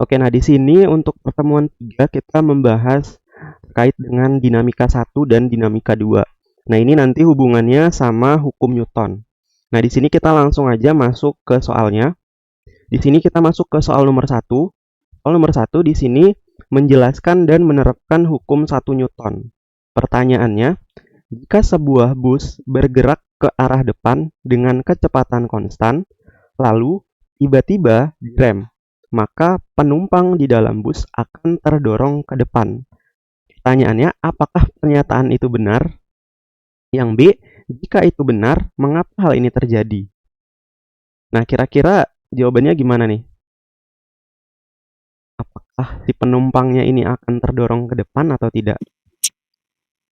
Oke, nah di sini untuk pertemuan 3 kita membahas terkait dengan dinamika 1 dan dinamika 2. Nah, ini nanti hubungannya sama hukum Newton. Nah, di sini kita langsung aja masuk ke soalnya. Di sini kita masuk ke soal nomor 1. Soal nomor 1 di sini menjelaskan dan menerapkan hukum 1 Newton. Pertanyaannya, jika sebuah bus bergerak ke arah depan dengan kecepatan konstan, lalu tiba-tiba direm, maka penumpang di dalam bus akan terdorong ke depan. Pertanyaannya, apakah pernyataan itu benar? Yang B, jika itu benar, mengapa hal ini terjadi? Nah, kira-kira jawabannya gimana nih? Apakah si penumpangnya ini akan terdorong ke depan atau tidak?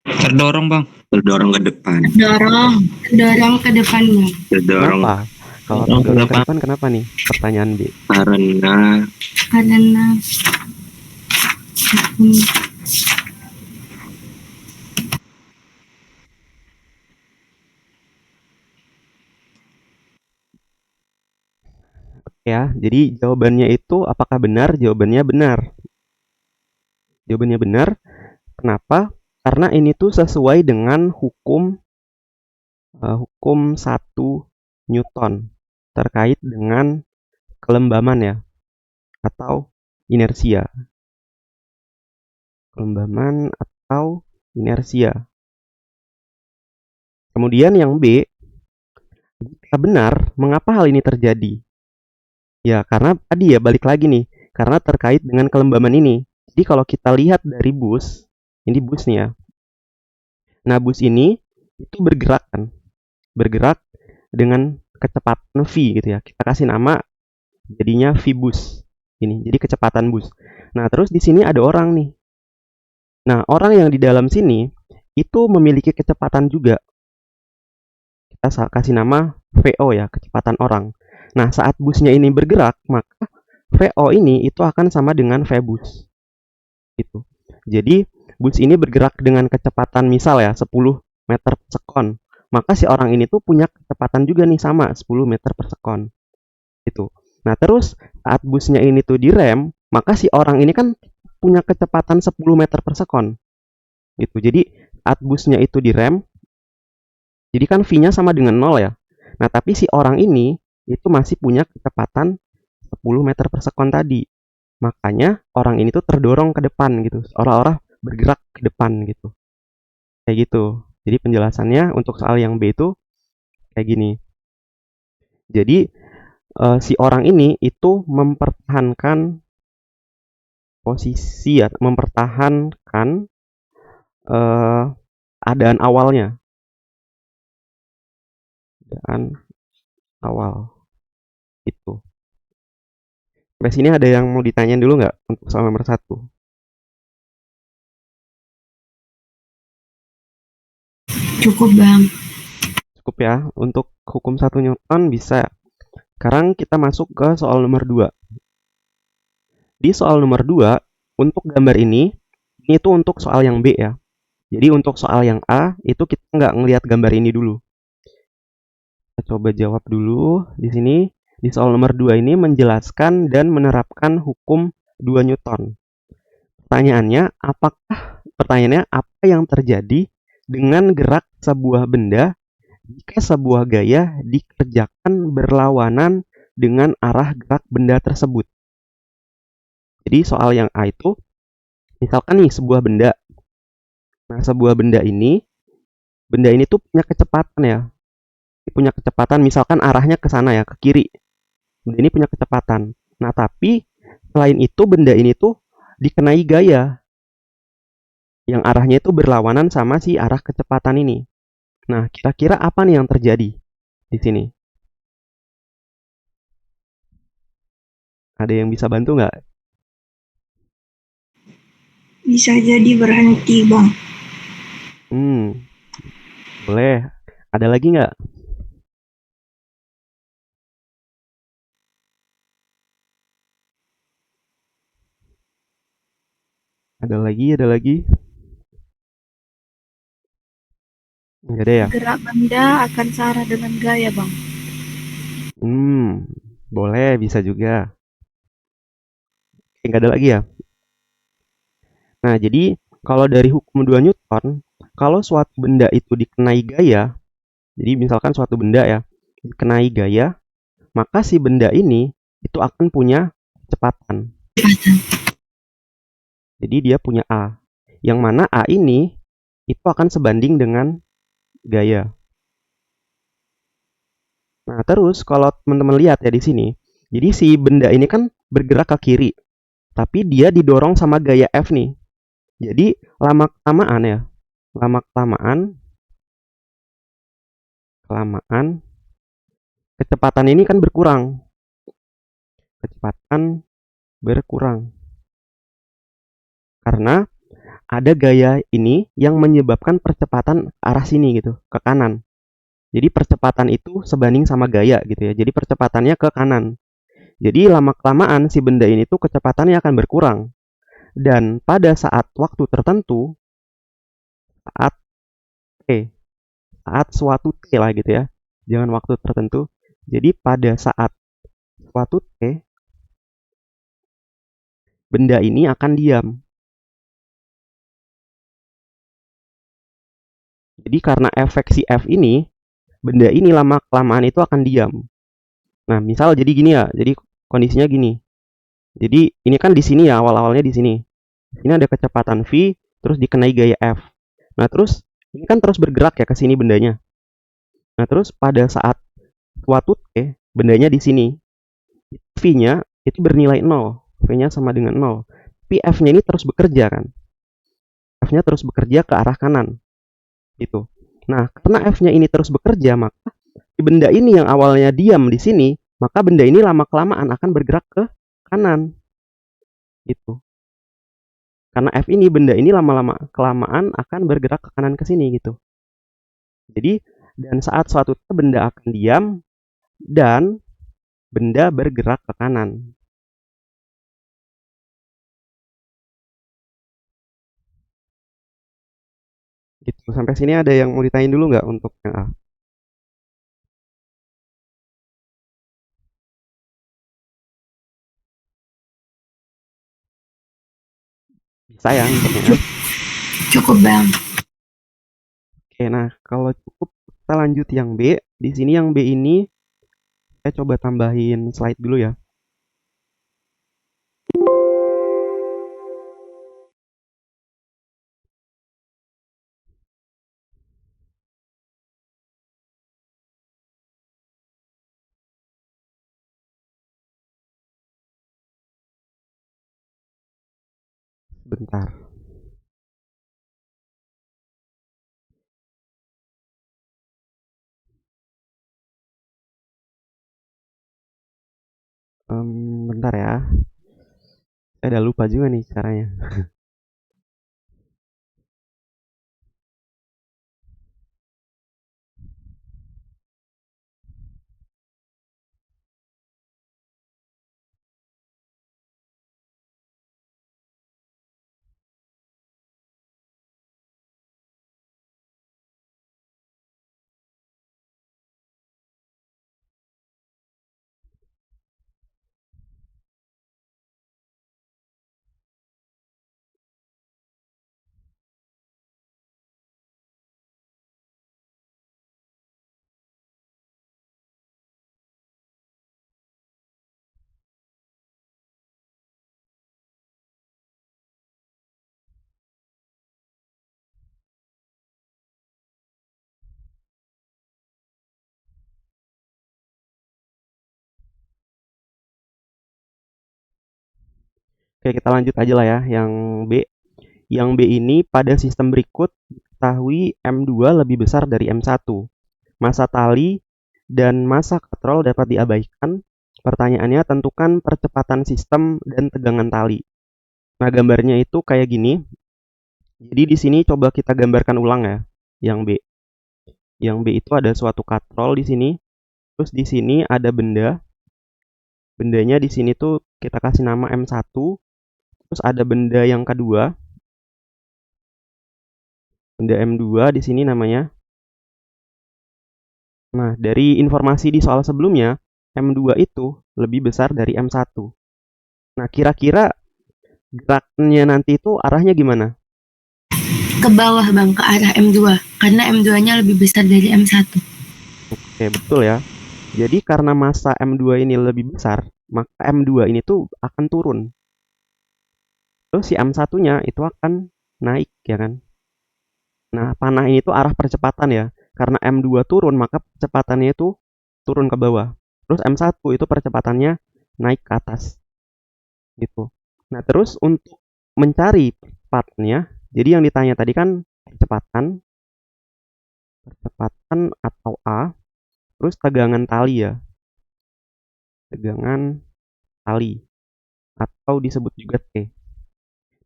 Terdorong, Bang. Terdorong ke depan. Terdorong ke depannya. Terdorong Kenapa? Kalau terdorong ke depan, kenapa nih? Pertanyaan B. karena Ya, jadi jawabannya itu apakah benar? Jawabannya benar. Jawabannya benar. Kenapa? Karena ini tuh sesuai dengan hukum 1 Newton terkait dengan kelembaman ya atau inersia. Kelembaman atau inersia. Kemudian yang B, jika benar, mengapa hal ini terjadi? Ya, karena tadi ya balik lagi nih, karena terkait dengan kelembaman ini. Jadi kalau kita lihat dari bus, ini bus nih ya. Nah, bus ini itu bergerak kan, bergerak dengan kecepatan v gitu ya. Kita kasih nama jadinya v bus. Ini, jadi kecepatan bus. Nah, terus di sini ada orang nih. Nah, orang yang di dalam sini itu memiliki kecepatan juga. Kita kasih nama VO ya, kecepatan orang. Nah, saat busnya ini bergerak, maka VO ini itu akan sama dengan V bus. Gitu. Jadi, bus ini bergerak dengan kecepatan misal ya 10 meter per sekon. Maka si orang ini tuh punya kecepatan juga nih sama 10 meter per sekon. Gitu. Nah, terus saat busnya ini tuh direm, maka si orang ini kan punya kecepatan 10 meter per sekon. Gitu. Jadi, saat busnya itu direm, jadi kan V-nya sama dengan 0 ya. Nah, tapi si orang ini itu masih punya kecepatan 10 meter per sekon tadi. Makanya orang ini tuh terdorong ke depan gitu. Seolah-olah bergerak ke depan gitu. Kayak gitu. Jadi penjelasannya untuk soal yang B itu kayak gini. Jadi si orang ini itu mempertahankan posisi ya, mempertahankan keadaan awalnya. Keadaan awal itu. Sampai sini ada yang mau ditanyain dulu nggak untuk soal nomor 1? Cukup, Bang. Cukup ya. Untuk hukum 1 Newton bisa. Sekarang kita masuk ke soal nomor 2. Di soal nomor 2, untuk gambar ini tuh untuk soal yang B ya. Jadi untuk soal yang A, itu kita nggak ngelihat gambar ini dulu. Kita coba jawab dulu di sini. Di soal nomor 2 ini menjelaskan dan menerapkan hukum 2 Newton. Pertanyaannya, apa yang terjadi dengan gerak sebuah benda jika sebuah gaya dikerjakan berlawanan dengan arah gerak benda tersebut? Jadi soal yang A itu, misalkan nih sebuah benda. Nah, sebuah benda ini tuh punya kecepatan ya. Punya kecepatan, misalkan arahnya ke sana ya, ke kiri. Benda ini punya kecepatan. Nah, tapi selain itu benda ini tuh dikenai gaya yang arahnya itu berlawanan sama si arah kecepatan ini. Nah, kira-kira apa nih yang terjadi di sini? Ada yang bisa bantu nggak? Bisa jadi berhenti, Bang. Boleh. Ada lagi nggak? Ada lagi? Nggak ada ya? Gerak benda akan searah dengan gaya, Bang. Boleh, bisa juga. nggak ada lagi ya. Nah, jadi kalau dari hukum 2 Newton, kalau suatu benda itu dikenai gaya, jadi misalkan suatu benda ya, dikenai gaya, maka si benda ini itu akan punya kecepatan. Jadi dia punya A, yang mana A ini itu akan sebanding dengan gaya. Nah, terus kalau teman-teman lihat ya di sini, jadi si benda ini kan bergerak ke kiri, tapi dia didorong sama gaya F nih. Jadi lama-kelamaan kecepatan ini kan berkurang. Kecepatan berkurang. Karena ada gaya ini yang menyebabkan percepatan ke arah sini gitu, ke kanan. Jadi percepatan itu sebanding sama gaya gitu ya. Jadi percepatannya ke kanan. Jadi lama-kelamaan si benda ini tuh kecepatannya akan berkurang. Dan pada saat waktu tertentu, saat T, saat suatu T lah gitu ya. Jangan waktu tertentu. Jadi pada saat suatu T, benda ini akan diam. Jadi karena efek si F ini, benda ini lama-kelamaan itu akan diam. Nah, misal jadi gini ya. Jadi kondisinya gini. Jadi ini kan di sini ya, awal-awalnya di sini. Ini ada kecepatan V, terus dikenai gaya F. Nah, terus ini kan terus bergerak ya ke sini bendanya. Nah, terus pada saat suatu T, bendanya di sini. V-nya itu bernilai 0. V-nya sama dengan 0. Tapi F-nya ini terus bekerja kan. F-nya terus bekerja ke arah kanan. Gitu. Nah, karena F-nya ini terus bekerja, maka benda ini yang awalnya diam di sini, maka benda ini lama-kelamaan akan bergerak ke kanan. Gitu. Karena F ini, benda ini lama-lama kelamaan akan bergerak ke kanan ke sini gitu. Jadi, dan saat suatu benda akan diam dan benda bergerak ke kanan. Gitu. Sampai sini ada yang mau ditanyain dulu nggak untuk yang A? Bisa ya untuk yang A? Cukup bang. Oke, nah kalau cukup kita lanjut yang B. Di sini yang B ini saya coba tambahin slide dulu ya. Bentar. Bentar ya. Saya udah lupa juga nih caranya. Oke, kita lanjut aja lah ya yang B. Yang B ini pada sistem berikut diketahui M2 lebih besar dari M1. Massa tali dan massa katrol dapat diabaikan. Pertanyaannya, tentukan percepatan sistem dan tegangan tali. Nah, gambarnya itu kayak gini. Jadi di sini coba kita gambarkan ulang ya, yang B. Yang B itu ada suatu katrol di sini. Terus di sini ada benda. Bendanya di sini tuh kita kasih nama M1. Terus ada benda yang kedua. Benda M2 di sini namanya. Nah, dari informasi di soal sebelumnya, M2 itu lebih besar dari M1. Nah, kira-kira geraknya nanti itu arahnya gimana? Ke bawah bang, ke arah M2. Karena M2-nya lebih besar dari M1. Oke, betul ya. Jadi karena massa M2 ini lebih besar, maka M2 ini tuh akan turun. Terus si M1-nya itu akan naik, ya kan? Nah, panah ini tuh arah percepatan ya. Karena M2 turun, maka percepatannya itu turun ke bawah. Terus M1 itu percepatannya naik ke atas. Gitu. Nah, terus untuk mencari partnya, jadi yang ditanya tadi kan percepatan atau A, terus tegangan tali ya. Tegangan tali atau disebut juga T.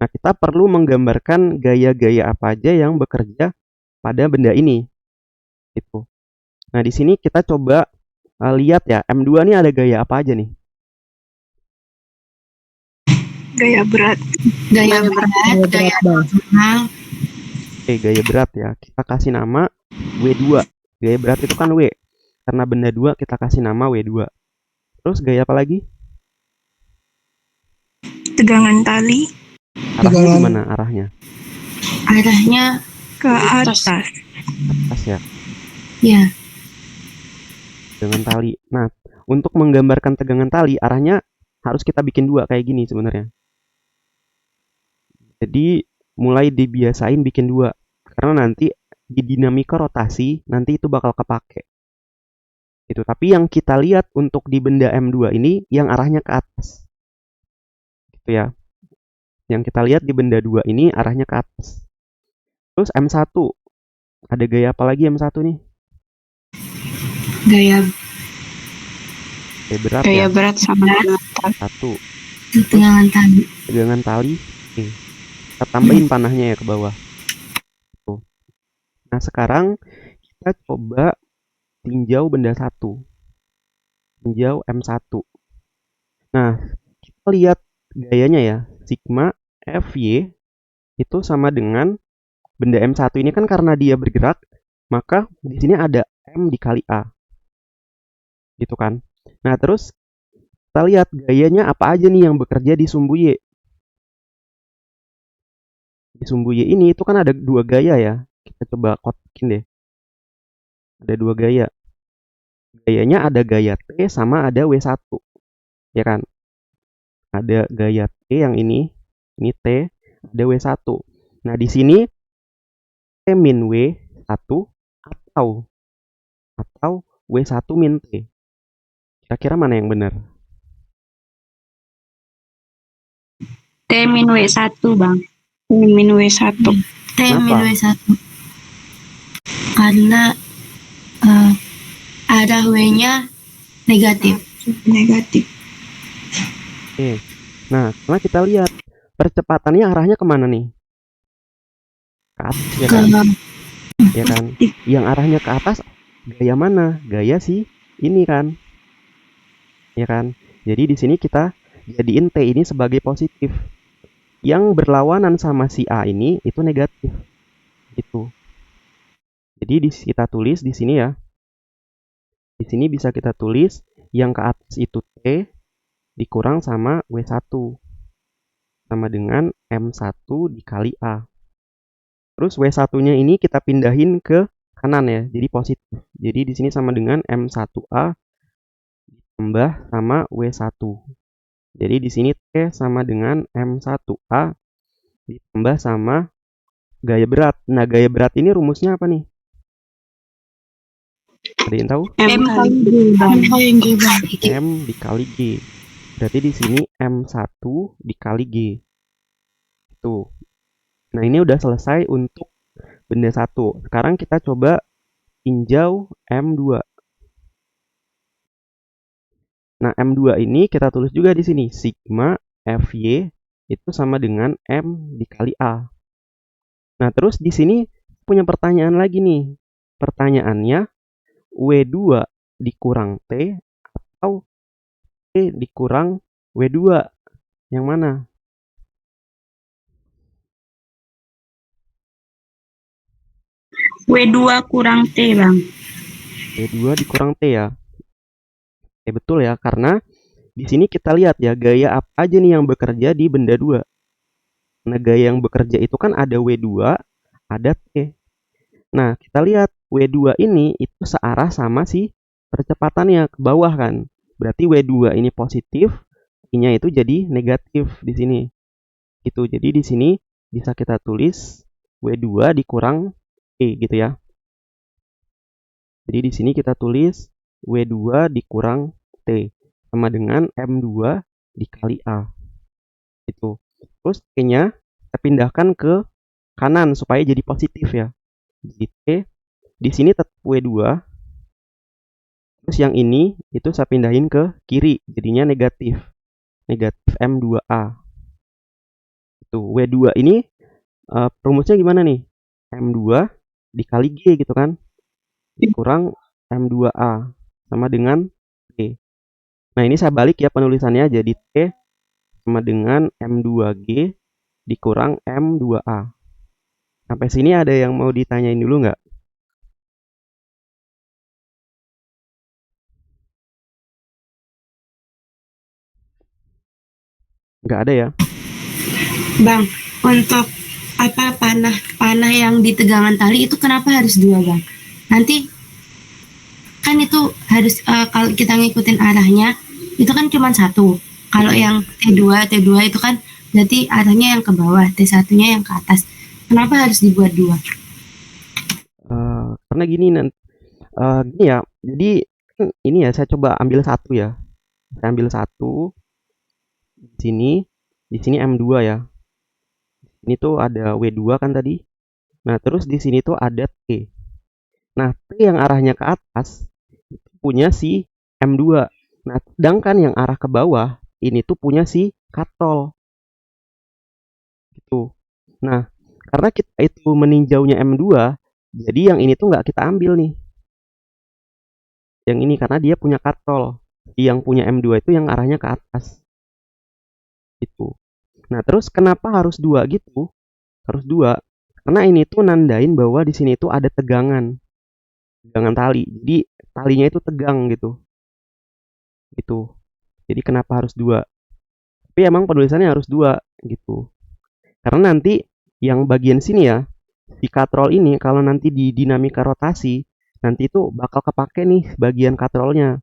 Nah, kita perlu menggambarkan gaya-gaya apa aja yang bekerja pada benda ini. Gitu. Nah, di sini kita coba lihat ya, M2 ini ada gaya apa aja nih? Gaya berat. Gaya berat, gaya normal. Oke, gaya berat ya. Kita kasih nama W2. Gaya berat itu kan W. Karena benda 2 kita kasih nama W2. Terus gaya apa lagi? Tegangan tali Arahnya gimana arahnya? Arahnya ke atas. Atas ya, ya tegangan tali. Nah, untuk menggambarkan tegangan tali, arahnya harus kita bikin dua kayak gini sebenarnya. Jadi, mulai dibiasain bikin dua. Karena nanti di dinamika rotasi, nanti itu bakal kepake. Gitu. Tapi yang kita lihat untuk di benda M2 ini, yang arahnya ke atas. Gitu ya. Yang kita lihat di benda 2 ini arahnya ke atas. Terus M1. Ada gaya apa lagi M1 nih? gaya Berat Gaya ya. berat sama Satu. tegangan tali. Tegangan tali. Oke. Kita tambahin panahnya ya ke bawah. Tuh. Nah, sekarang kita coba tinjau benda 1. Tinjau M1. Nah, kita lihat gayanya ya. Sigma Fy itu sama dengan benda M1 ini kan karena dia bergerak, maka di sini ada M dikali A. Gitu kan. Nah, terus kita lihat gayanya apa aja nih yang bekerja di sumbu Y. Di sumbu Y ini itu kan ada dua gaya ya. Kita coba kotakin deh. Ada dua gaya. Gayanya ada gaya T sama ada W1. Ya kan? Ada gaya T yang ini T, ada W1. Nah, di sini T min W1 atau W1 min T. Kira-kira mana yang benar? T min W1 bang. T min W1. T min Kenapa? W1. Karena arah W-nya negatif. Negatif. Oke. Nah, karena kita lihat percepatannya arahnya kemana nih? Ke atas ya Ke kan? Ya kan? Yang arahnya ke atas gaya mana? Gaya sih ini kan? Ya kan? Jadi di sini kita jadiin T ini sebagai positif. Yang berlawanan sama si A ini itu negatif. Gitu. Jadi kita tulis di sini ya. Di sini bisa kita tulis yang ke atas itu T dikurang sama W1 sama dengan M1 dikali A. Terus W1-nya ini kita pindahin ke kanan ya, jadi positif. Jadi di sini sama dengan M1A ditambah sama W1. Jadi di sini T sama dengan M1A ditambah sama gaya berat. Nah, gaya berat ini rumusnya apa nih? Ada yang tahu? M kali G. M dikali G. Berarti di sini M1 dikali G. Tuh. Nah, ini udah selesai untuk benda 1. Sekarang kita coba tinjau M2. Nah, M2 ini kita tulis juga di sini. Sigma Fy itu sama dengan M dikali A. Nah, terus di sini punya pertanyaan lagi nih. Pertanyaannya, W2 dikurang T atau T dikurang W2? Yang mana? W2 kurang T bang. W2 dikurang T ya. Betul ya, karena di sini kita lihat ya gaya apa aja nih yang bekerja di benda 2. Nah, gaya yang bekerja itu kan ada W2, ada T. Nah, kita lihat W2 ini itu searah sama si percepatannya ke bawah kan. Berarti W2 ini positif, T-nya itu jadi negatif di sini. Gitu. Jadi di sini bisa kita tulis W2 dikurang T gitu ya. Jadi di sini kita tulis W2 dikurang T sama dengan M2 dikali A. Gitu. Terus T-nya kita pindahkan ke kanan supaya jadi positif ya. Jadi T di sini tetap W2. Terus yang ini itu saya pindahin ke kiri, jadinya negatif. Negatif M2A. Itu W2 ini rumusnya gimana nih? M2 dikali G gitu kan. Dikurang M2A sama dengan T. Nah, ini saya balik ya penulisannya jadi T sama dengan M2G dikurang M2A. Sampai sini ada yang mau ditanyain dulu nggak? Nggak ada ya? Bang, untuk panah yang di tegangan tali itu kenapa harus 2, Bang? Nanti kan itu harus kalau kita ngikutin arahnya itu kan cuma 1. Kalau yang T2 itu kan berarti arahnya yang ke bawah, T1-nya yang ke atas. Kenapa harus dibuat 2? Karena gini gini ya. Jadi ini ya saya coba ambil satu ya. Saya ambil satu di sini M2 ya. Ini tuh ada W2 kan tadi. Nah, terus di sini tuh ada T. Nah, T yang arahnya ke atas itu punya si M2. Nah, sedangkan yang arah ke bawah ini tuh punya si katrol. Gitu. Nah, karena kita itu meninjaunya M2, jadi yang ini tuh nggak kita ambil nih. Yang ini karena dia punya katrol. Yang punya M2 itu yang arahnya ke atas. Gitu. Nah, terus kenapa harus 2 gitu? Harus 2. Karena ini tuh nandain bahwa di sini tuh ada tegangan tali. Jadi talinya itu tegang gitu. Gitu. Jadi kenapa harus 2? Tapi emang penulisannya harus 2 gitu. Karena nanti yang bagian sini ya, si katrol ini kalau nanti di dinamika rotasi, nanti itu bakal kepake nih bagian katrolnya.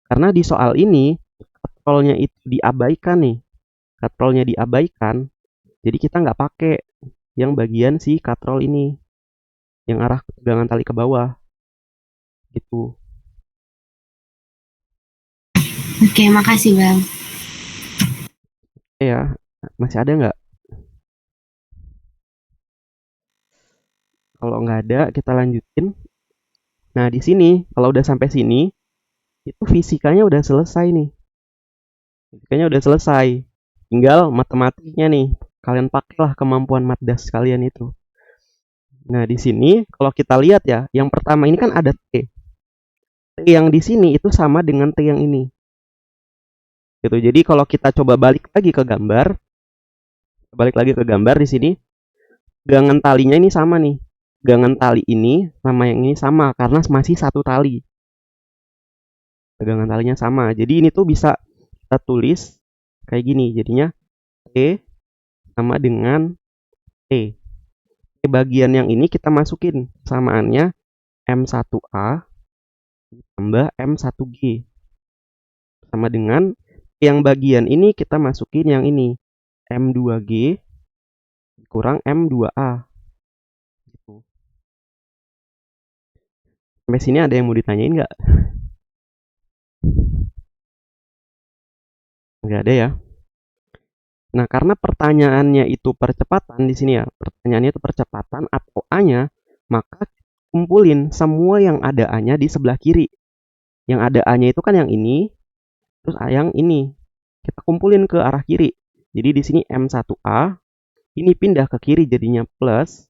Karena di soal ini katrolnya itu diabaikan nih. Katrolnya diabaikan, jadi kita nggak pakai yang bagian si katrol ini, yang arah tegangan tali ke bawah. Gitu. Oke, makasih, Bang. Ya, masih ada nggak? Kalau nggak ada, kita lanjutin. Nah, di sini, kalau udah sampai sini, itu fisikanya udah selesai nih. Fisikanya udah selesai. Tinggal matematiknya nih. Kalian pakailah kemampuan matdas kalian itu. Nah, di sini kalau kita lihat ya, yang pertama ini kan ada T. T yang di sini itu sama dengan T yang ini. Gitu. Jadi kalau kita coba balik lagi ke gambar di sini, tegangan talinya ini sama nih. Tegangan tali ini sama yang ini sama karena masih satu tali. Tegangan talinya sama. Jadi ini tuh bisa kita tulis kayak gini. Jadinya T sama dengan T. Bagian yang ini kita masukin samaannya M1A tambah M1G sama dengan yang bagian ini kita masukin yang ini M2G kurang M2A gitu. Sampai sini ada yang mau ditanyain nggak? Nggak ada ya. Nah, karena pertanyaannya itu percepatan di sini ya, pertanyaannya itu percepatan atau A-nya, maka kumpulin semua yang ada A-nya di sebelah kiri. Yang ada A-nya itu kan yang ini, terus yang ini. Kita kumpulin ke arah kiri. Jadi di sini M1A, ini pindah ke kiri jadinya plus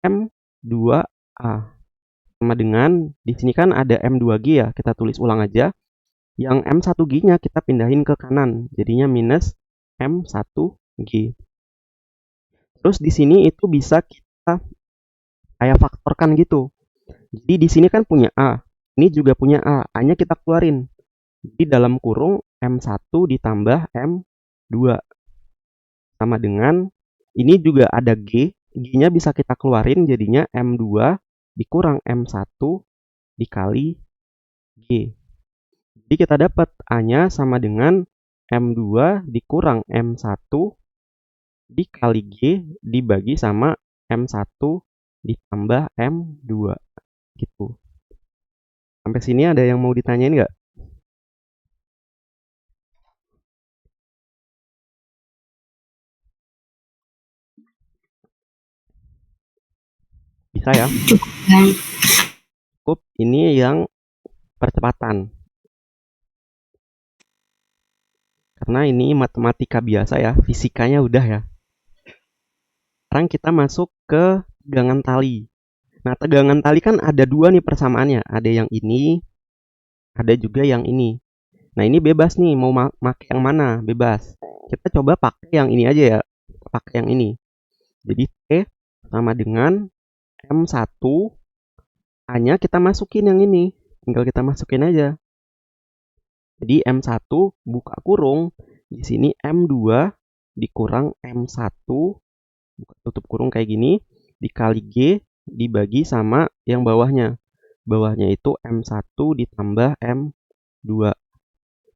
M2A. Sama dengan, di sini kan ada M2G ya, kita tulis ulang aja. Yang M1G-nya kita pindahin ke kanan, jadinya minus M1G. Terus di sini itu bisa kita kayak faktorkan gitu. Jadi di sini kan punya A, ini juga punya A, A-nya kita keluarin. Jadi dalam kurung M1 ditambah M2 sama dengan Ini juga ada G. G-nya bisa kita keluarin jadinya M2 dikurang M1 dikali G. Jadi kita dapat A-nya sama dengan M2 dikurang M1 dikali G dibagi sama M1 ditambah M2 gitu. Sampai sini ada yang mau ditanyain nggak? Bisa ya? Bang. Cukup. Ini yang percepatan. Karena ini matematika biasa ya, fisikanya udah ya. Sekarang kita masuk ke tegangan tali. Nah, tegangan tali kan ada dua nih persamaannya. Ada yang ini, ada juga yang ini. Nah, ini bebas nih, mau pakai yang mana? Bebas. Kita coba pakai yang ini aja ya. Pakai yang ini. Jadi T sama dengan M1, A-nya kita masukin yang ini. Tinggal kita masukin aja. Jadi M1 buka kurung, di sini M2 dikurang M1 buka tutup kurung kayak gini dikali G dibagi sama yang bawahnya. Bawahnya itu M1 ditambah M2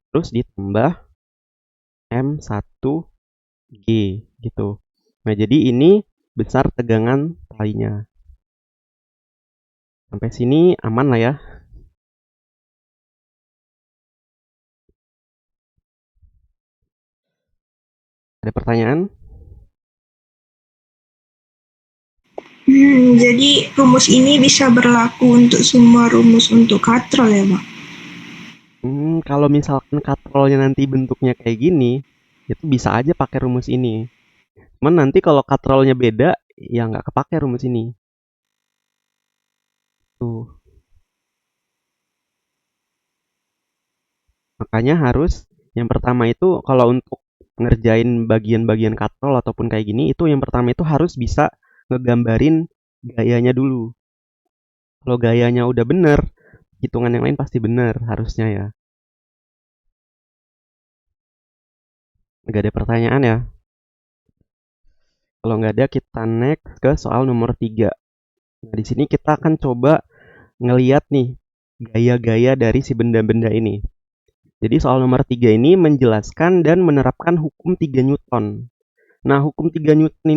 terus ditambah M1G gitu. Nah, jadi ini besar tegangan talinya. Sampai sini aman lah ya. Ada pertanyaan? Jadi rumus ini bisa berlaku untuk semua rumus untuk katrol ya, Bang? Kalau misalkan katrolnya nanti bentuknya kayak gini, itu bisa aja pakai rumus ini. Cuman nanti kalau katrolnya beda, ya nggak kepake rumus ini. Tuh. Makanya harus yang pertama itu kalau untuk ngerjain bagian-bagian katrol ataupun kayak gini, itu yang pertama itu harus bisa ngegambarin gayanya dulu. Kalau gayanya udah bener, hitungan yang lain pasti bener harusnya ya. Nggak ada pertanyaan ya? Kalau nggak ada, kita next ke soal nomor 3. Nah, di sini kita akan coba ngeliat nih gaya-gaya dari si benda-benda ini. Jadi soal nomor 3 ini menjelaskan dan menerapkan hukum 3 Newton. Nah, hukum 3 Newton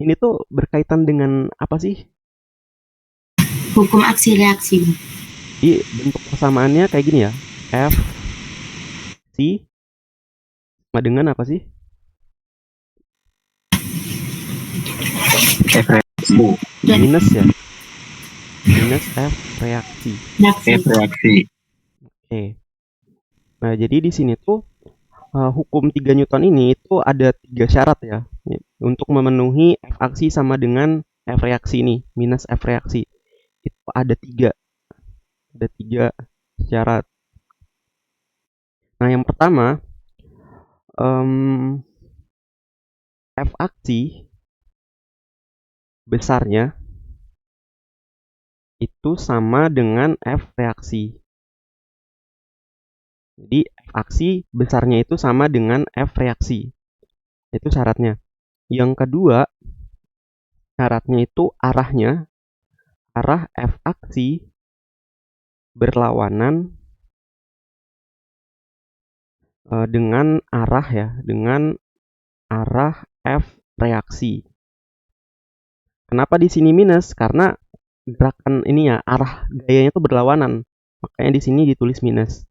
ini tuh berkaitan dengan apa sih? Hukum aksi reaksi. Di bentuk persamaannya kayak gini ya. F C sama dengan apa sih? F reaksi. Minus ya. Minus F reaksi. F reaksi. Oke. Nah, jadi di sini tuh hukum 3 Newton ini itu ada 3 syarat ya. Untuk memenuhi F aksi sama dengan F reaksi ini, minus F reaksi. Itu ada 3. Ada 3 syarat. Nah, yang pertama, F aksi besarnya itu sama dengan F reaksi. Jadi F aksi besarnya itu sama dengan F reaksi. Itu syaratnya. Yang kedua, syaratnya itu arahnya. Arah F aksi berlawanan dengan arah ya, dengan arah F reaksi. Kenapa di sini minus? Karena gerakan ini ya, arah gayanya itu berlawanan. Makanya di sini ditulis minus.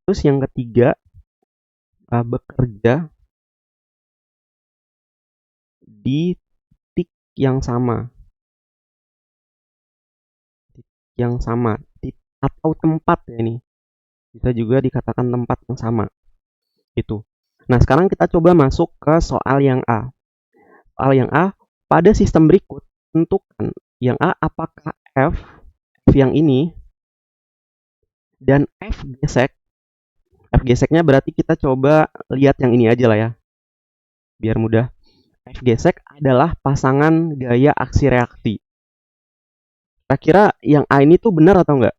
Terus yang ketiga, bekerja di titik yang sama. Yang sama atau tempat ya ini. Bisa juga dikatakan tempat yang sama. Gitu. Nah, sekarang kita coba masuk ke soal yang A. Soal yang A, pada sistem berikut tentukan yang A apakah F yang ini dan F gesek. F geseknya berarti kita coba lihat yang ini aja lah ya. Biar mudah. F gesek adalah pasangan gaya aksi reaksi. Kira-kira yang A ini tuh benar atau enggak?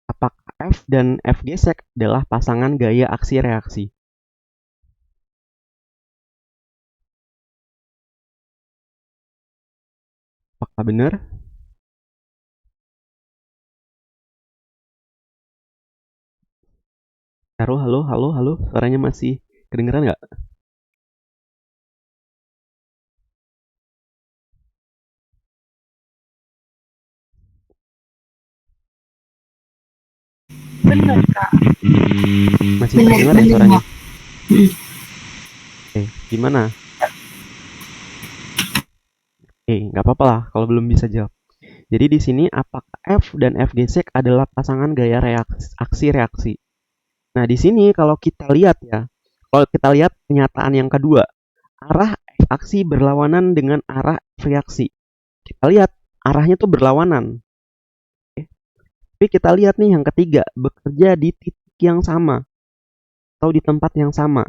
Apakah F dan F gesek adalah pasangan gaya aksi reaksi? Apa benar? Halo, halo, halo, halo. Suaranya masih kedengeran nggak? Benar, Kak. Masih Benar, terdengar ya benar, suaranya? Bang. Mm. Oke, gimana? Nggak apa-apa lah kalau belum bisa jawab. Jadi di sini apakah F dan F gesek adalah pasangan gaya aksi-reaksi? Nah, di sini kalau kita lihat ya, kalau kita lihat pernyataan yang kedua, arah F aksi berlawanan dengan arah F reaksi. Kita lihat arahnya tuh berlawanan. Oke. Tapi kita lihat nih yang ketiga, bekerja di titik yang sama atau di tempat yang sama.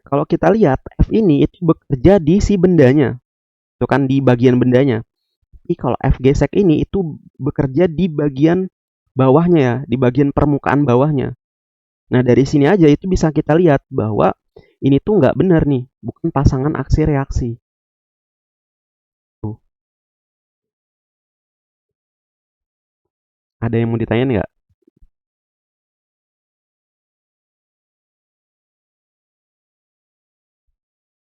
Kalau kita lihat F ini itu bekerja di si bendanya, itu kan di bagian bendanya. Tapi kalau F gesek ini itu bekerja di bagian bawahnya ya, di bagian permukaan bawahnya. Nah, dari sini aja itu bisa kita lihat bahwa ini tuh nggak benar nih, bukan pasangan aksi reaksi. Tuh. Ada yang mau ditanyain nggak?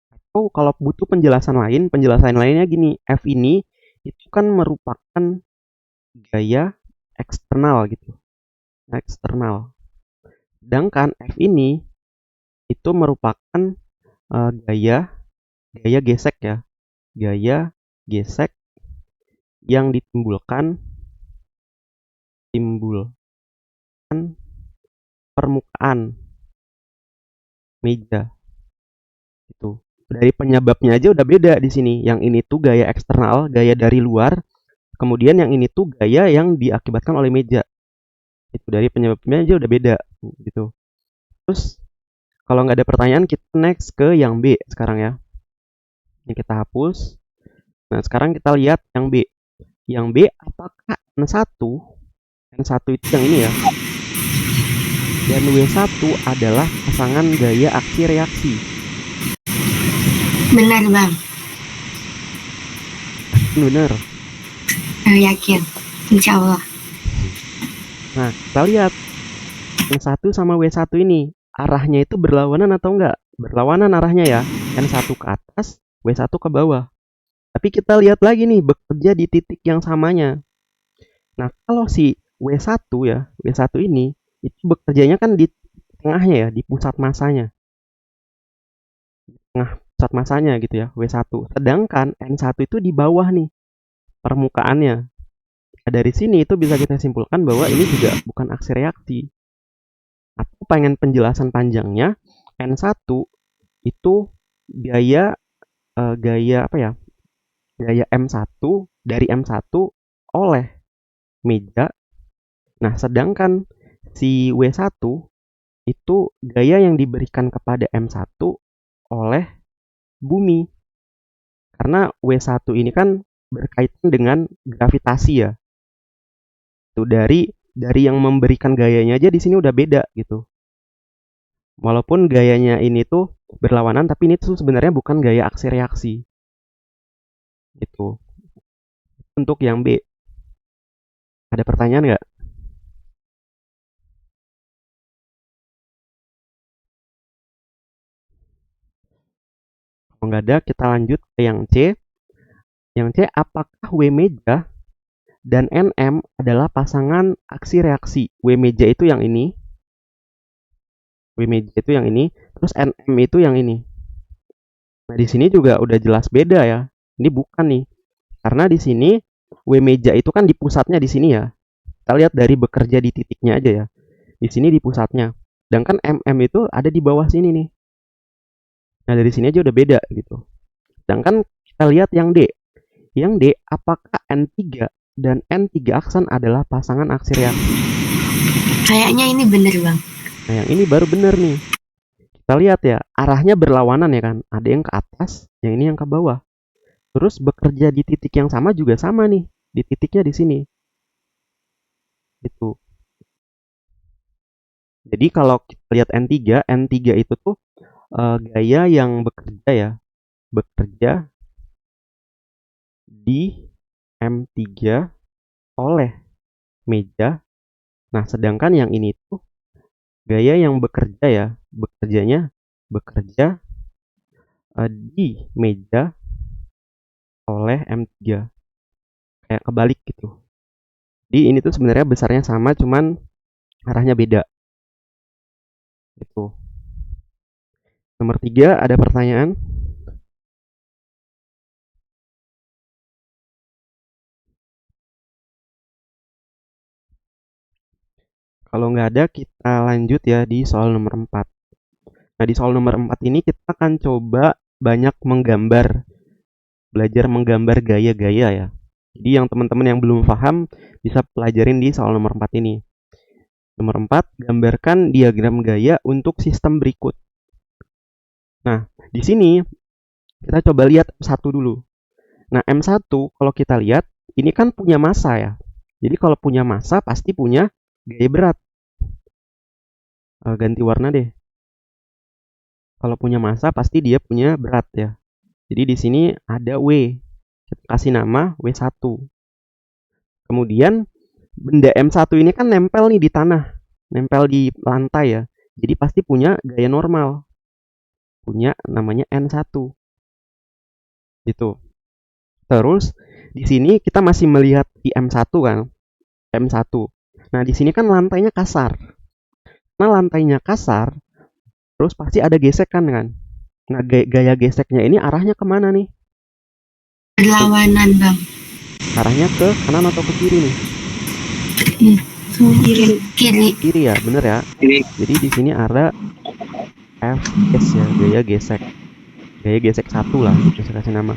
Atau kalau butuh penjelasan lainnya gini, F ini itu kan merupakan gaya eksternal gitu, eksternal. Sedangkan F ini itu merupakan gaya gesek ya, gaya gesek yang ditimbulkan permukaan meja itu. Dari penyebabnya aja udah beda di sini. Yang ini tuh gaya eksternal, gaya dari luar. Kemudian yang ini tuh gaya yang diakibatkan oleh meja. Itu dari penyebabnya aja udah beda gitu. Terus kalau nggak ada pertanyaan kita next ke yang B sekarang ya. Ini kita hapus. Nah, sekarang kita lihat yang B. Yang B apakah N1 itu yang ini ya. Dan W1 adalah pasangan gaya aksi reaksi. Benar, Bang. Benar. Yakin. Insya Allah. Nah, kita lihat N1 sama W1 ini arahnya itu berlawanan atau enggak? Berlawanan arahnya ya. N1 ke atas, W1 ke bawah. Tapi kita lihat lagi nih, bekerja di titik yang samanya. Nah, kalau si W1 ya, W1 ini itu bekerjanya kan di tengahnya ya, di pusat masanya. Tengah pusat masanya gitu ya, W1. Sedangkan N1 itu di bawah nih, permukaannya. Nah, dari sini itu bisa kita simpulkan bahwa ini juga bukan aksi reaksi. Aku pengen penjelasan panjangnya, N1 itu gaya apa ya? Gaya M1 dari M1 oleh meja. Nah, sedangkan si W1 itu gaya yang diberikan kepada M1 oleh bumi. Karena W1 ini kan berkaitan dengan gravitasi ya. Itu dari yang memberikan gayanya aja di sini udah beda gitu. Walaupun gayanya ini tuh berlawanan, tapi ini tuh sebenarnya bukan gaya aksi reaksi. Gitu. Untuk yang B. Ada pertanyaan nggak? Kalau nggak ada, kita lanjut ke yang C. Yang C, apakah W meja dan NM adalah pasangan aksi reaksi? W meja itu yang ini. W meja itu yang ini. Terus NM itu yang ini. Nah, di sini juga udah jelas beda ya. Ini bukan nih. Karena di sini W meja itu kan di pusatnya di sini ya. Kita lihat dari bekerja di titiknya aja ya. Di sini di pusatnya. Sedangkan MM itu ada di bawah sini nih. Nah, dari sini aja udah beda gitu. Sedangkan kita lihat yang D. Yang D, apakah N3 dan N3 aksen adalah pasangan aksi reaksi? Kayaknya ini benar, Bang. Nah, yang ini baru benar nih. Kita lihat ya, arahnya berlawanan ya kan. Ada yang ke atas, yang ini yang ke bawah. Terus bekerja di titik yang sama juga sama nih. Di titiknya di sini. Itu. Jadi kalau kita lihat N3 itu tuh gaya yang bekerja ya. Bekerja di M3 oleh meja. Nah, sedangkan yang ini tuh gaya yang bekerja ya, bekerja di meja oleh M3. Kayak kebalik gitu. Jadi ini tuh sebenarnya besarnya sama, cuman arahnya beda. Itu. Nomor 3 ada pertanyaan? Kalau nggak ada, kita lanjut ya di soal nomor 4. Nah, di soal nomor 4 ini kita akan coba banyak belajar menggambar gaya-gaya ya. Jadi yang teman-teman yang belum paham bisa pelajarin di soal nomor 4 ini. Nomor 4, gambarkan diagram gaya untuk sistem berikut. Nah, di sini kita coba lihat M1 dulu. Nah, M1 kalau kita lihat, ini kan punya massa ya. Jadi kalau punya massa pasti punya gaya berat. Ganti warna deh. Kalau punya massa pasti dia punya berat ya. Jadi di sini ada W. Kita kasih nama W1. Kemudian benda M1 ini kan nempel nih di tanah, nempel di lantai ya. Jadi pasti punya gaya normal. Punya namanya N1. Gitu. Terus di sini kita masih melihat di M1 kan. M1. Nah, di sini kan lantainya kasar. Nah, lantainya kasar, terus pasti ada gesekan kan. Nah, gaya geseknya ini arahnya kemana nih? Berlawanan, Bang. Arahnya ke kanan atau ke kiri nih? Kiri. Kiri ya, bener ya. Jadi di sini ada Fs ya, gaya gesek. Gaya gesek 1 lah, bisa kasih nama.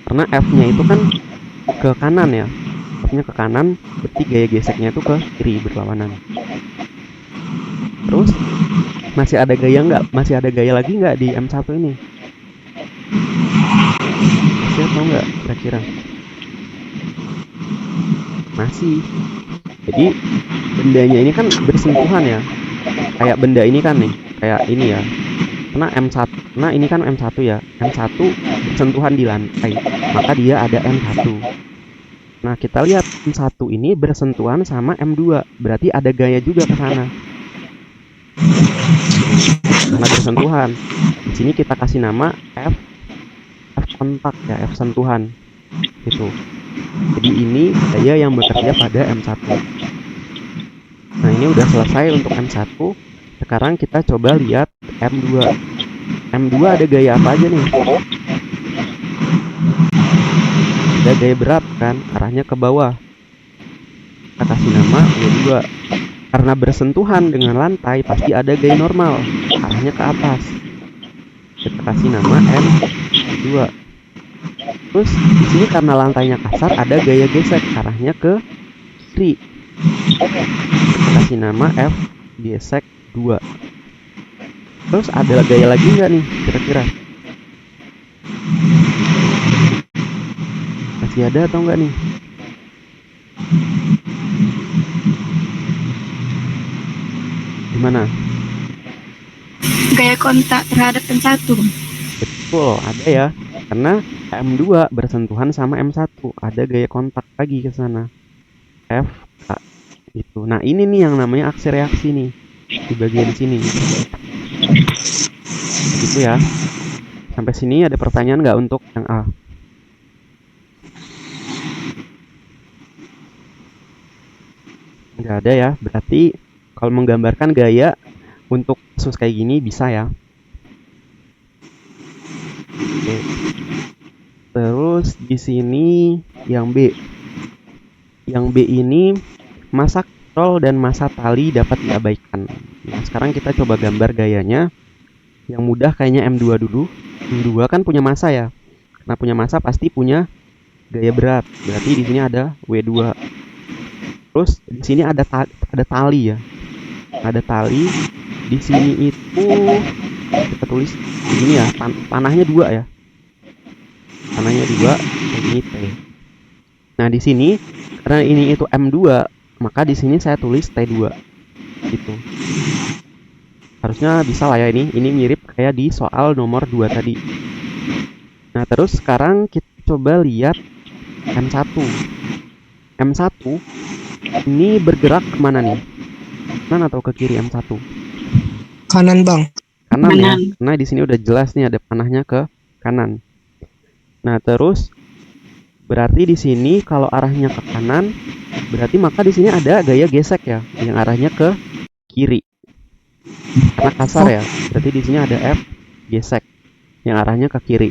Karena F-nya itu kan ke kanan ya. F-nya ke kanan, berarti gaya geseknya itu ke kiri, berlawanan. Terus masih ada gaya nggak? Masih ada gaya lagi nggak di M1 ini? Masih atau nggak kira-kira? Masih. Jadi bendanya ini kan bersentuhan ya. Kayak benda ini kan nih, kayak ini ya. Karena M1, nah ini kan M1 ya. M1 bersentuhan di lantai, maka dia ada M1. Nah, kita lihat M1 ini bersentuhan sama M2, berarti ada gaya juga ke sana. Karena bersentuhan. Di sini kita kasih nama F kontak ya, F sentuhan. Gitu. Jadi ini gaya yang bekerja pada M1. Nah, ini udah selesai untuk M1. Sekarang kita coba lihat M2. M2 ada gaya apa aja nih? Ada gaya berat kan, arahnya ke bawah. Kita kasih nama W2. Karena bersentuhan dengan lantai, pasti ada gaya normal, arahnya ke atas. Kita kasih nama M2. Terus di sini karena lantainya kasar, ada gaya gesek, arahnya ke kiri. Kita kasih nama F gesek 2. Terus ada gaya lagi nggak nih kira-kira? Masih ada atau enggak nih? Gimana? Gaya kontak terhadap M1. Betul, ada ya. Karena M2 bersentuhan sama M1, ada gaya kontak lagi ke sana. F K itu. Nah, ini nih yang namanya aksi reaksi nih di bagian sini. Gitu ya. Sampai sini ada pertanyaan nggak untuk yang A? Nggak ada ya. Berarti kalau menggambarkan gaya untuk kasus kayak gini bisa ya. Oke. Terus di sini yang B. Yang B ini massa kontrol dan massa tali dapat diabaikan. Nah, sekarang kita coba gambar gayanya. Yang mudah kayaknya M2 dulu. M2 kan punya massa ya. Nah, punya massa pasti punya gaya berat. Berarti di sini ada W2. Terus di sini ada tali ya. Ada tali. Di sini itu kita tulis begini ya, panahnya 2 ya. Panahnya 2, ini T. Nah, di sini karena ini itu M2, maka di sini saya tulis T2. Gitu. Harusnya bisa lah ya ini. Ini mirip kayak di soal nomor 2 tadi. Nah, terus sekarang kita coba lihat M1. M1 ini bergerak kemana nih? Kanan atau ke kiri M1? Kanan bang. Kanan ya, Kanan. karena di sini udah jelas nih ada panahnya ke kanan. Nah terus berarti di sini kalau arahnya ke kanan, berarti maka di sini ada gaya gesek ya, yang arahnya ke kiri. Karena kasar ya, berarti di sini ada F gesek yang arahnya ke kiri.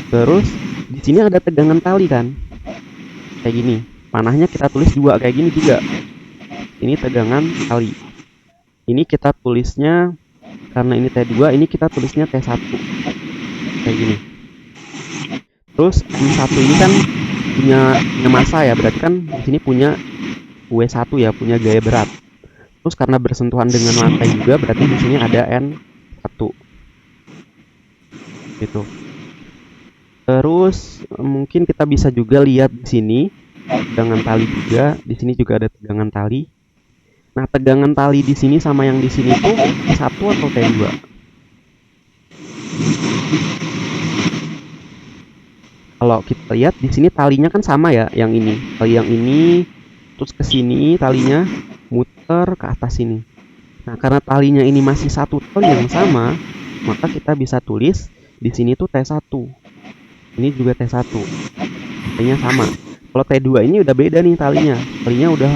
Terus di sini ada tegangan tali kan, kayak gini. Panahnya kita tulis 2 kayak gini juga. Ini tegangan tali. Ini kita tulisnya karena ini T2, ini kita tulisnya T1 kayak gini. Terus M1 ini kan punya massa ya, berarti kan di sini punya W1 ya, punya gaya berat. Terus karena bersentuhan dengan lantai juga, berarti di sini ada N1 gitu. Terus mungkin kita bisa juga lihat di sini tegangan tali juga, di sini juga ada tegangan tali. Nah, tegangan tali di sini sama yang di sini tuh T1 atau T2? Kalau kita lihat di sini talinya kan sama ya, yang ini, tali yang ini, terus ke sini talinya muter ke atas sini. Nah, karena talinya ini masih satu tali yang sama, maka kita bisa tulis di sini tuh T1. Ini juga T1. Talinya sama. Kalau T2 ini udah beda nih talinya. Talinya udah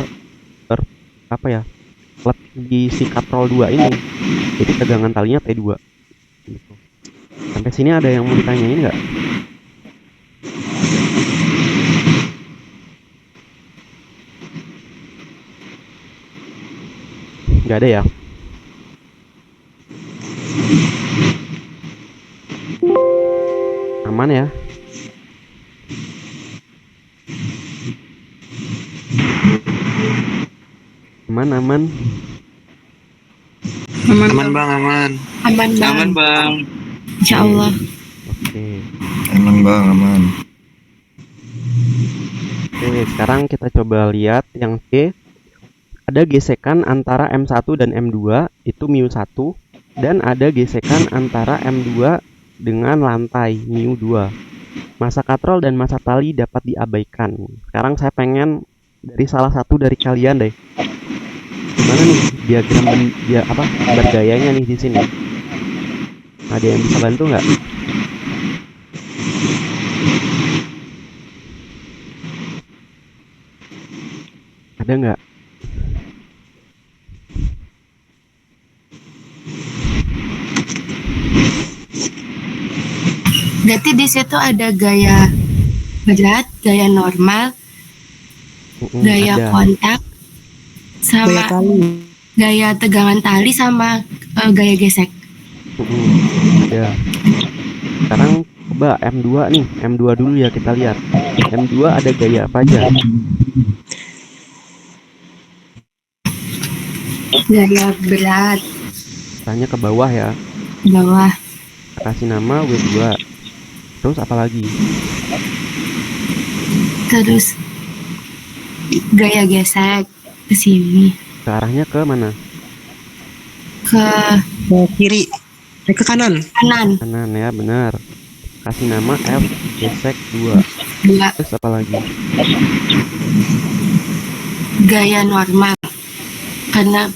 di si katrol 2 ini. Jadi tegangan talinya T2. Gitu. Sampai sini ada yang mau ditanyain nggak? Nggak ada ya? Aman ya? Aman. Aman bang, aman. Aman bang. Aman bang. Insya Allah. Oke. Aman bang, aman. Oke, sekarang kita coba lihat yang C. Ada gesekan antara M1 dan M2, itu μ1, dan ada gesekan antara M2 dengan lantai, μ2. Massa katrol dan massa tali dapat diabaikan. Sekarang saya pengen dari salah satu dari kalian deh. Gimana nih diagram bergayanya nih di sini? Ada yang bisa bantu nggak? Ada nggak? Berarti di situ ada gaya berat, gaya normal, gaya Ada. kontak, sama Gaya tali. gaya tegangan tali sama gaya gesek. Ya. Sekarang coba M2 nih, M2 dulu ya kita lihat. M2 ada gaya apa aja? Gaya berat, Tanya ke bawah ya. bawah, Kasih nama W2. Terus apa lagi? terus gaya gesek ke sini, Ke arahnya ke mana? ke Ke kiri. Ke kanan. kanan, Kanan ya, benar. Kasih nama F gesek 2. 2 Terus apa lagi? gaya normal karena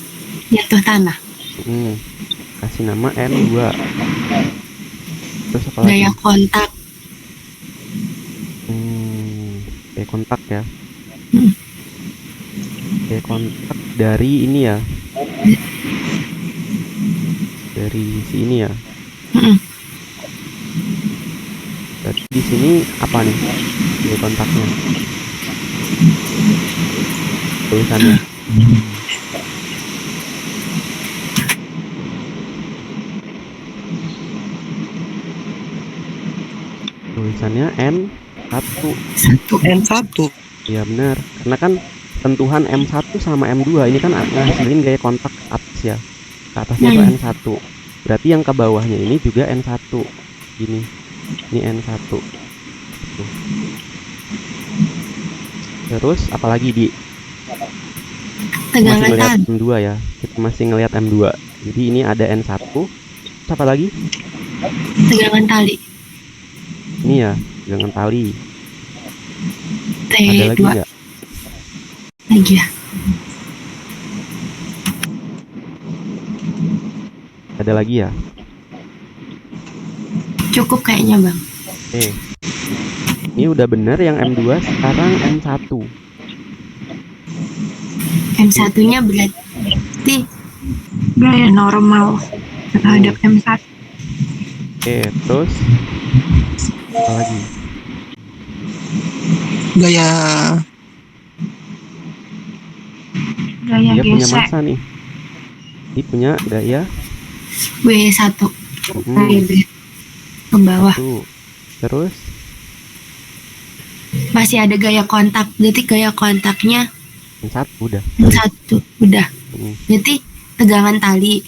jatuh tanah, Kasih nama N2. Terus apa lagi? gaya kontak, Kayak kontak ya. Hmm. Kayak kontak dari ini ya. Dari si ini ya. Mm-mm. Berarti di sini apa nih? Kayak kontaknya. Tulisannya. Tulisannya N1. 1. N1. Ya benar, karena kan sentuhan M1 sama M2 ini kan ngasilin gaya kontak ke atas ya. Ke atasnya itu N1. Berarti yang ke bawahnya ini juga N1. Gini. Ini N1. Tuh. Terus apalagi di Tegangan masih ngeliat tali, M2 ya. Kita masih ngelihat M2. Jadi ini ada N1. Terus apa lagi? tegangan tali, Ini ya, tegangan tali. Ada lagi T2 nggak? lagi ya. Ada lagi ya? Cukup kayaknya Bang. Oke. Ini udah bener yang M2, sekarang M1. M1-nya berarti Gaya normal terhadap M1. Oke, terus apa lagi? Gaya Gaya Dia punya gesek. massa nih. Dia punya gaya W1 ke bawah. satu. Terus Masih ada gaya kontak. Berarti gaya kontaknya M1 udah. M1 udah. Mm, Berarti tegangan tali.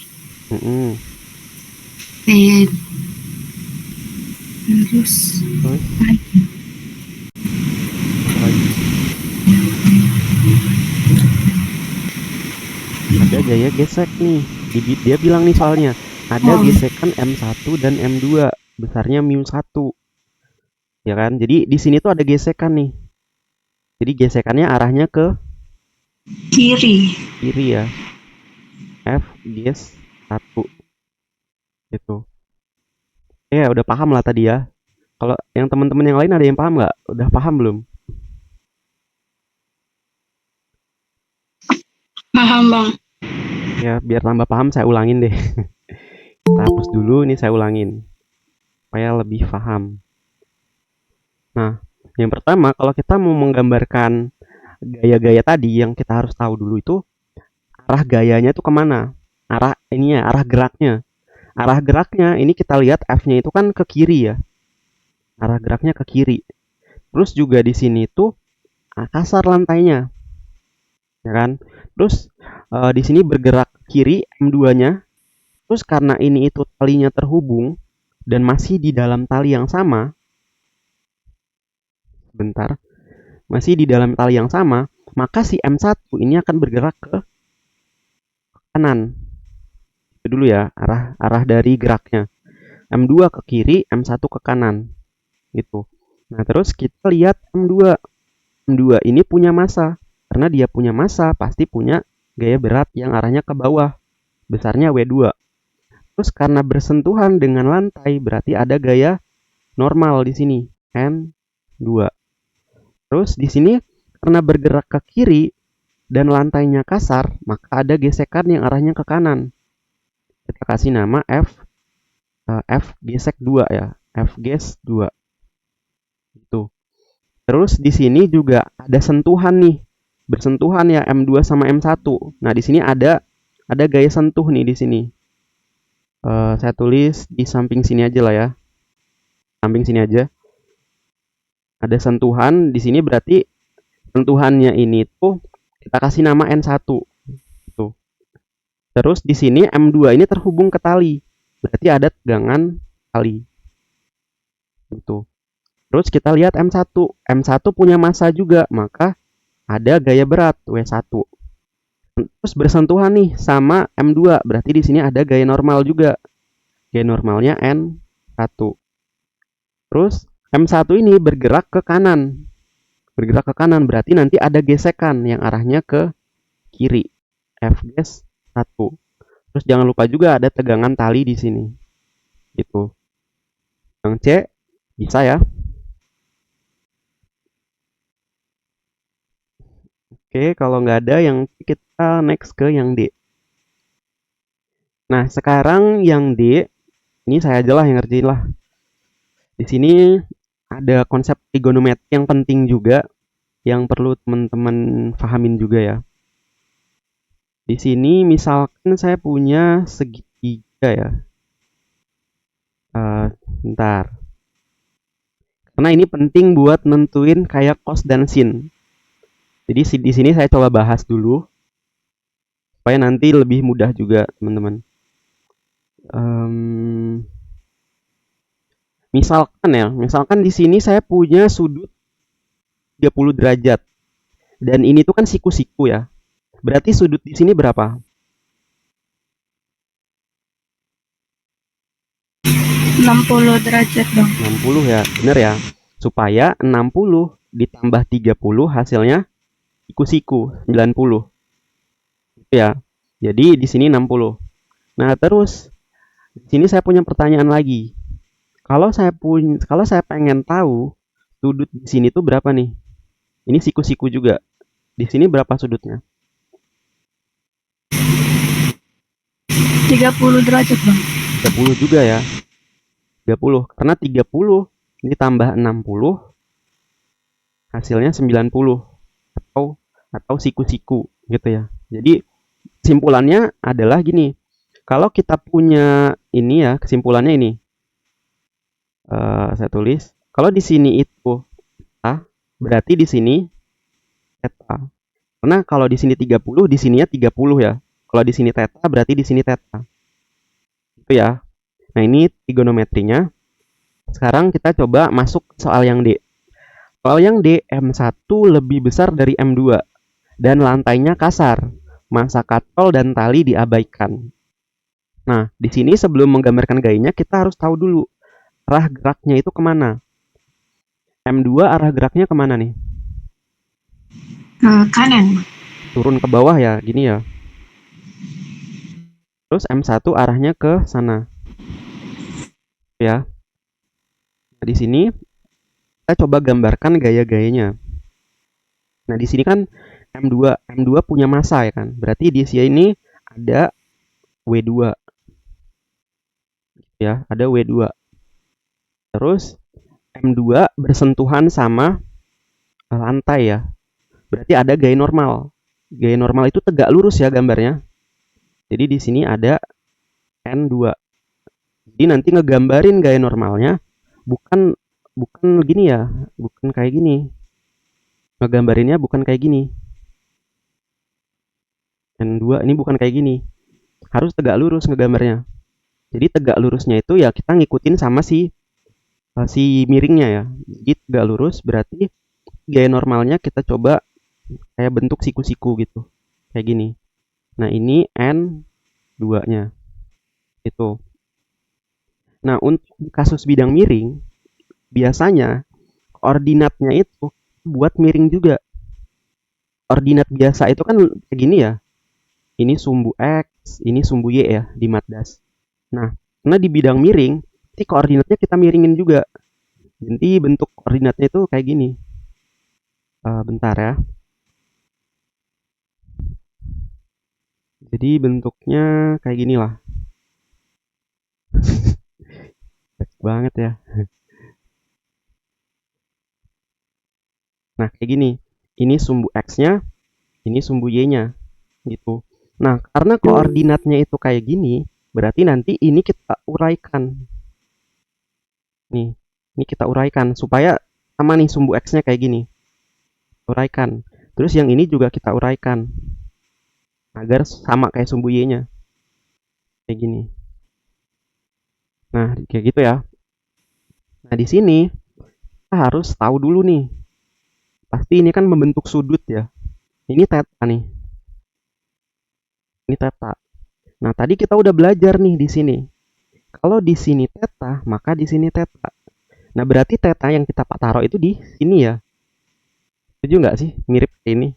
mm-mm. Terus Terus apa lagi? Ada gaya gesek nih. Dia bilang nih soalnya ada Oh. gesekan M1 dan M2 besarnya mu1. Ya kan? Jadi di sini tuh ada gesekan nih. Jadi gesekannya arahnya ke Kiri. kiri ya. F ges 1 gitu. Ya udah paham lah tadi ya. Kalau yang teman-teman yang lain ada yang paham nggak? Udah paham belum? Paham Bang. Ya biar tambah paham saya ulangin deh. Kita hapus dulu, ini saya ulangin supaya lebih paham. Nah, yang pertama kalau kita mau menggambarkan gaya-gaya tadi yang kita harus tahu dulu itu arah gayanya itu kemana? Arah ininya, arah geraknya. Arah geraknya ini kita lihat F-nya itu kan ke kiri ya. Arah geraknya ke kiri. Terus juga di sini tuh kasar lantainya. Ya kan? Terus di sini bergerak kiri M2-nya. Terus karena ini itu talinya terhubung dan masih di dalam tali yang sama. Bentar. Masih di dalam tali yang sama, maka si M1 ini akan bergerak ke kanan. Itu dulu ya, arah dari geraknya. M2 ke kiri, M1 ke kanan. Gitu. Nah, terus kita lihat M2. M2 ini punya massa. Karena dia punya massa, pasti punya gaya berat yang arahnya ke bawah. Besarnya W2. Terus karena bersentuhan dengan lantai, berarti ada gaya normal di sini, N2. Terus di sini karena bergerak ke kiri dan lantainya kasar, maka ada gesekan yang arahnya ke kanan. Kita kasih nama F gesek 2 ya, F ges 2. Itu. Terus di sini juga ada sentuhan nih. Bersentuhan ya M2 sama M1. Nah, di sini ada gaya sentuh nih di sini. Saya tulis di samping sini aja lah ya. Samping sini aja. Ada sentuhan di sini, berarti sentuhannya ini tuh kita kasih nama N1. Tuh. Terus di sini M2 ini terhubung ke tali. Berarti ada tegangan tali. Gitu. Terus kita lihat M1. M1 punya massa juga, maka ada gaya berat W1. Terus bersentuhan nih sama M2, berarti di sini ada gaya normal juga. Gaya normalnya N1. Terus M1 ini bergerak ke kanan. Bergerak ke kanan berarti nanti ada gesekan yang arahnya ke kiri. F ges 1. Terus jangan lupa juga ada tegangan tali di sini. Gitu. Yang C bisa ya. Oke, kalau nggak ada yang C, kita next ke yang D. Nah, sekarang yang D, ini saya aja lah yang ngerjain lah. Di sini ada konsep trigonometri yang penting juga, yang perlu teman-teman pahamin juga ya. Di sini misalkan saya punya segitiga ya. Bentar. Karena ini penting buat nentuin kayak cos dan sin. Jadi di sini saya coba bahas dulu supaya nanti lebih mudah juga teman-teman. Misalkan di sini saya punya sudut 30 derajat. Dan ini tuh kan siku-siku ya. Berarti sudut di sini berapa? 60 derajat Bang. 60 ya, bener ya. Supaya 60 ditambah 30 hasilnya siku-siku 90. Gitu ya. Jadi di sini 60. Nah, terus di sini saya punya pertanyaan lagi. Kalau saya pengen tahu sudut di sini tuh berapa nih? Ini siku-siku juga. Di sini berapa sudutnya? 30 derajat, Bang. 30 juga ya. 30. Karena 30 ditambah 60 hasilnya 90 atau siku-siku gitu ya. Jadi kesimpulannya adalah gini. Kalau kita punya ini ya, kesimpulannya ini. Saya tulis. Kalau di sini itu berarti di sini theta. Karena kalau di sini 30, di sininya 30 ya. Kalau di sini theta berarti di sini theta. Itu ya. Nah, ini trigonometrinya. Sekarang kita coba masuk ke soal yang D. Soal yang D, M1 lebih besar dari M2 dan lantainya kasar. Masa katol dan tali diabaikan. Nah, di sini sebelum menggambarkan gayanya kita harus tahu dulu arah geraknya itu kemana. M2 arah geraknya kemana nih? Ke kanan. Turun ke bawah ya, gini ya. Terus M1 arahnya ke sana. Ya. Nah, di sini kita coba gambarkan gaya-gayanya. Nah, di sini kan M2 punya massa ya kan. Berarti di sini ada W2. Ya, ada W2. Terus M2 bersentuhan sama lantai ya. Berarti ada gaya normal. Gaya normal itu tegak lurus ya gambarnya. Jadi di sini ada N2. Jadi nanti ngegambarin gaya normalnya bukan gini ya, bukan kayak gini. Ngegambarinnya bukan kayak gini. N2 ini bukan kayak gini. Harus tegak lurus ngegambarnya. Jadi tegak lurusnya itu ya kita ngikutin sama si miringnya ya. Jadi tegak lurus berarti gaya normalnya kita coba kayak bentuk siku-siku gitu. Kayak gini. Nah, ini N2-nya. Itu. Nah, untuk kasus bidang miring biasanya koordinatnya itu buat miring juga. Koordinat biasa itu kan kayak gini ya. Ini sumbu X, ini sumbu Y ya di matdas. Nah, karena di bidang miring, nanti koordinatnya kita miringin juga. Jadi bentuk koordinatnya itu kayak gini. Bentar ya. Jadi bentuknya kayak gini lah. Banget ya. Nah, kayak gini. Ini sumbu X-nya, ini sumbu Y-nya. Gitu. Nah, karena koordinatnya itu kayak gini, berarti nanti ini kita uraikan. Nih, ini kita uraikan supaya sama nih sumbu X-nya kayak gini. Uraikan. Terus yang ini juga kita uraikan. Agar sama kayak sumbu Y-nya. Kayak gini. Nah, kayak gitu ya. Nah, di sini kita harus tahu dulu nih. Pasti ini kan membentuk sudut ya. Ini theta nih. Ini theta. Nah, tadi kita udah belajar nih di sini. Kalau di sini theta, maka di sini theta. Nah, berarti theta yang kita taruh itu di sini ya. Setuju nggak sih? Mirip kayak ini.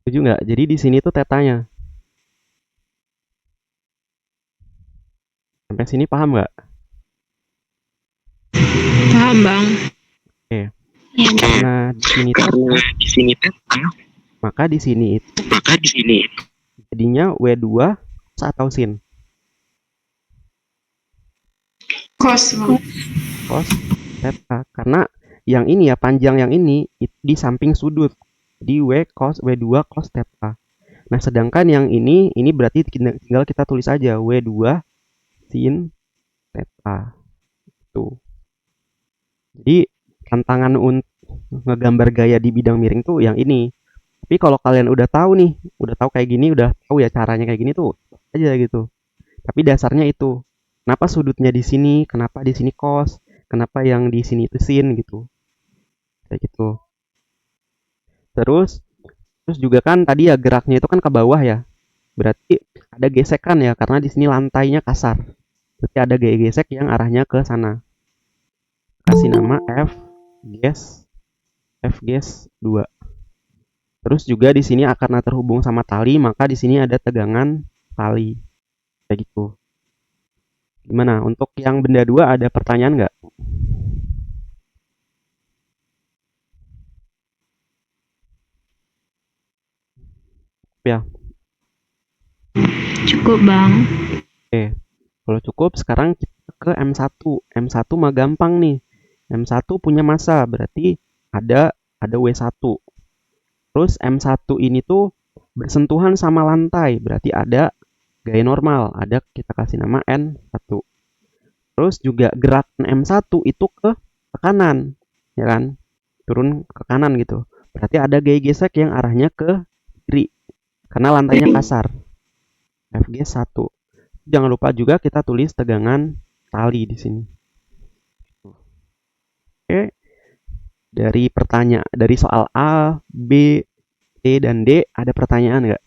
Setuju nggak? Jadi di sini tuh tetanya. Sampai sini paham nggak? Paham, Bang. Oke. Karena di sini theta, maka di sini itu jadinya W2 atau sin. Cos. Cos theta. Karena yang ini ya, panjang yang ini itu di samping sudut. Jadi W2 cos theta. Nah, sedangkan yang ini berarti tinggal kita tulis aja W2 sin theta. Tuh. Jadi tantangan untuk ngegambar gaya di bidang miring tuh yang ini. Tapi kalau kalian udah tahu nih, udah tahu kayak gini, udah tahu ya caranya kayak gini tuh aja gitu. Tapi dasarnya itu. Kenapa sudutnya di sini, kenapa di sini cos, kenapa yang di sini itu sin gitu. Kayak gitu. Terus juga kan tadi ya geraknya itu kan ke bawah ya. Berarti ada gesekan ya karena di sini lantainya kasar. Berarti ada gaya gesek yang arahnya ke sana. Kasih nama F ges 2. Terus juga di sini karena terhubung sama tali, maka di sini ada tegangan tali. Kayak gitu. Gimana? Untuk yang benda 2 ada pertanyaan nggak? Ya. Cukup bang. Kalau cukup, sekarang kita ke M1. M1 mah gampang nih. M1 punya massa, berarti ada W1. Terus M1 ini tuh bersentuhan sama lantai, berarti ada gaya normal. Ada, kita kasih nama N1. Terus juga gerakan M1 itu ke kanan, ya kan? Turun ke kanan gitu. Berarti ada gaya gesek yang arahnya ke kiri, karena lantainya kasar. Fg1. Jangan lupa juga kita tulis tegangan tali di sini. Oke. Dari soal A, B, C, dan D ada pertanyaan nggak?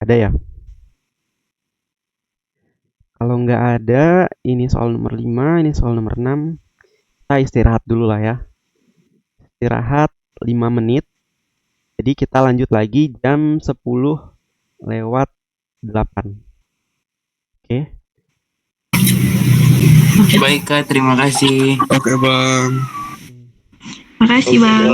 Ada ya? Kalau nggak ada, ini soal nomor 5, ini soal nomor 6. Kita istirahat dulu lah ya. Istirahat 5 menit. Jadi kita lanjut lagi jam 10:08. Oke. Baik Kak, terima kasih. Oke bang. Makasih bang.